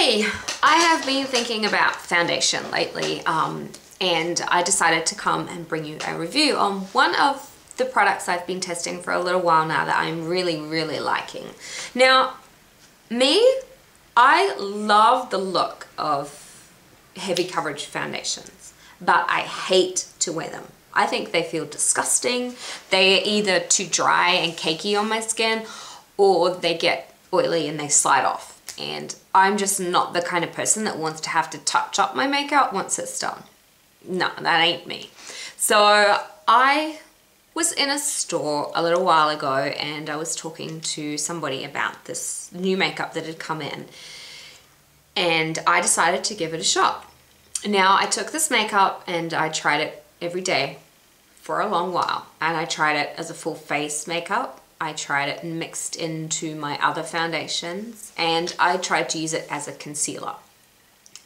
Hey, I have been thinking about foundation lately, and I decided to come and bring you a review on one of the products I've been testing for a little while now that I'm really liking. Now, I love the look of heavy coverage foundations, but I hate to wear them. I think they feel disgusting. They're either too dry and cakey on my skin, or they get oily and they slide off. And I'm just not the kind of person that wants to have to touch up my makeup once it's done. No, that ain't me. So I was in a store a little while ago and I was talking to somebody about this new makeup that had come in, and I decided to give it a shot. Now, I took this makeup and I tried it every day for a long while, and I tried it as a full face makeup. I tried it mixed into my other foundations, and I tried to use it as a concealer,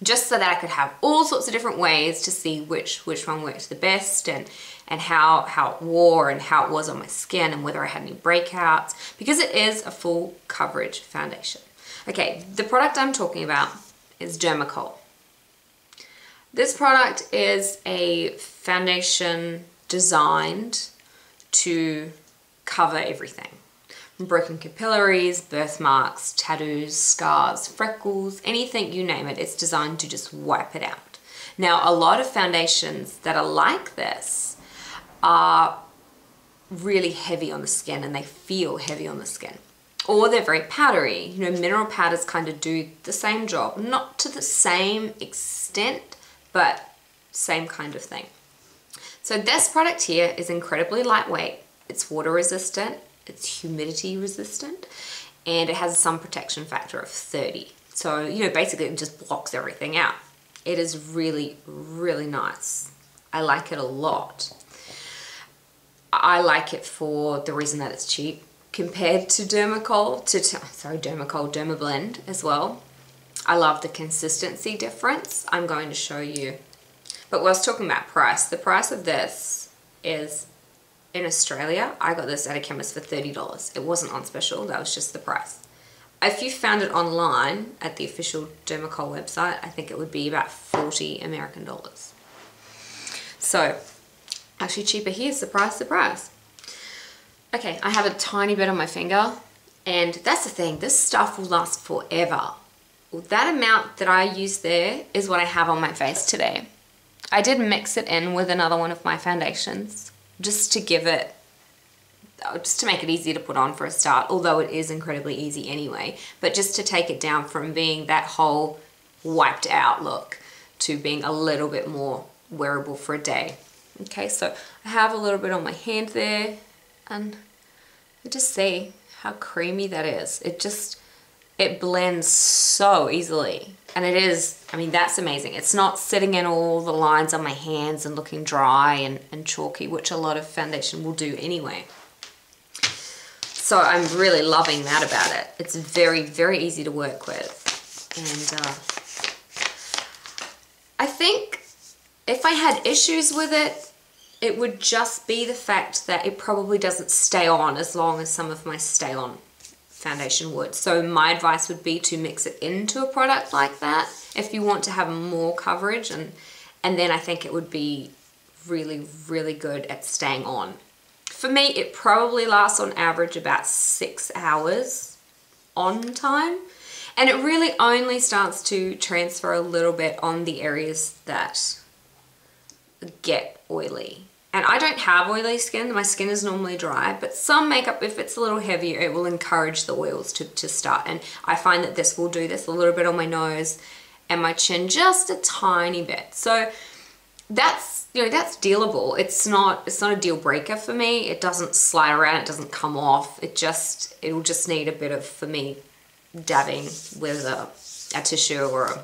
just so that I could have all sorts of different ways to see which one worked the best, and how it wore and how it was on my skin, and whether I had any breakouts, because it is a full coverage foundation. Okay, the product I'm talking about is Dermacol. This product is a foundation designed to cover everything, from broken capillaries, birthmarks, tattoos, scars, freckles, anything, you name it. It's designed to just wipe it out. Now, a lot of foundations that are like this are really heavy on the skin, and they feel heavy on the skin, or they're very powdery. You know, mineral powders kind of do the same job, not to the same extent, but same kind of thing. So this product here is incredibly lightweight. It's water resistant, it's humidity resistant, and it has a sun protection factor of 30. So, you know, basically it just blocks everything out. It is really nice. I like it a lot. I like it for the reason that it's cheap compared to Dermablend as well. I love the consistency difference. I'm going to show you. But whilst talking about price, the price of this is, in Australia, I got this at a chemist for $30. It wasn't on special, that was just the price. If you found it online at the official Dermacol website, I think it would be about 40 American dollars. So, actually cheaper here, surprise. Okay, I have a tiny bit on my finger, and that's the thing, this stuff will last forever. Well, that amount that I use there is what I have on my face today. I did mix it in with another one of my foundations, just to make it easy to put on for a start, although it is incredibly easy anyway, but just to take it down from being that whole wiped out look to being a little bit more wearable for a day. Okay, so I have a little bit on my hand there, and you just see how creamy that is. It blends so easily, and it is, I mean, that's amazing. It's not sitting in all the lines on my hands and looking dry and chalky, which a lot of foundation will do anyway. So I'm really loving that about it. It's very easy to work with. And I think if I had issues with it, it would just be the fact that it probably doesn't stay on as long as some of my stay on foundation would. So my advice would be to mix it into a product like that if you want to have more coverage, and then I think it would be really good at staying on. For me, it probably lasts on average about 6 hours on time, and it really only starts to transfer a little bit on the areas that get oily. And I don't have oily skin, my skin is normally dry, but some makeup, if it's a little heavier, it will encourage the oils to start. And I find that this will do this a little bit on my nose and my chin, just a tiny bit. So that's, you know, that's dealable. It's not a deal breaker for me. It doesn't slide around, it doesn't come off. It'll just need a bit of, for me, dabbing with a tissue or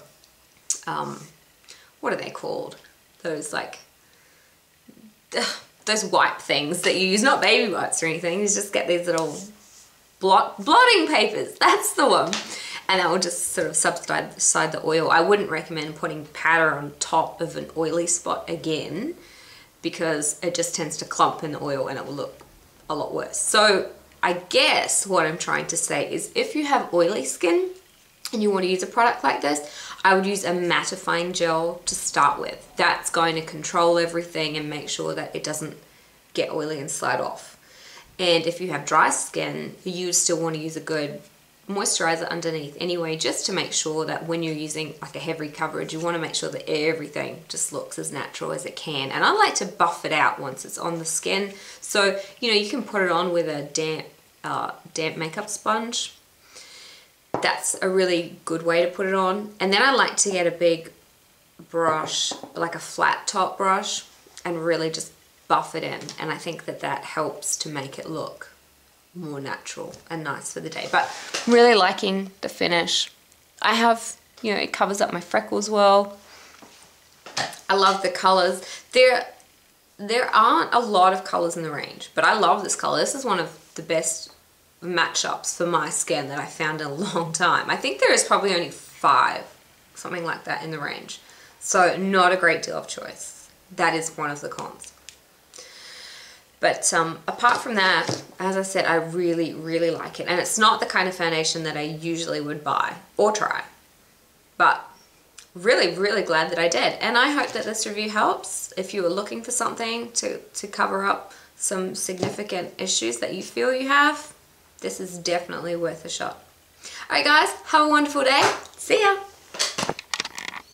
what are they called? Those wipe things that you use, not baby wipes or anything. You just get these little blotting papers, that's the one. And that will just sort of subside the oil. I wouldn't recommend putting powder on top of an oily spot again, because it just tends to clump in the oil and it will look a lot worse. So I guess what I'm trying to say is, if you have oily skin, and you want to use a product like this, I would use a mattifying gel to start with. That's going to control everything and make sure that it doesn't get oily and slide off. And if you have dry skin, you still want to use a good moisturizer underneath anyway, just to make sure that when you're using like a heavy coverage, you want to make sure that everything just looks as natural as it can. And I like to buff it out once it's on the skin. So, you know, you can put it on with a damp makeup sponge. That's a really good way to put it on. And then I like to get a big brush, like a flat top brush, and really just buff it in. And I think that that helps to make it look more natural and nice for the day. But I'm really liking the finish. I have, you know, it covers up my freckles well. I love the colors. There aren't a lot of colors in the range, but I love this color. This is one of the best matchups for my skin that I found in a long time. I think there is probably only 5, something like that in the range. So not a great deal of choice. That is one of the cons. But apart from that, as I said, I really, really like it. And it's not the kind of foundation that I usually would buy or try. But really, really glad that I did. And I hope that this review helps if you are looking for something to cover up some significant issues that you feel you have. This is definitely worth a shot. Alright guys, have a wonderful day. See ya!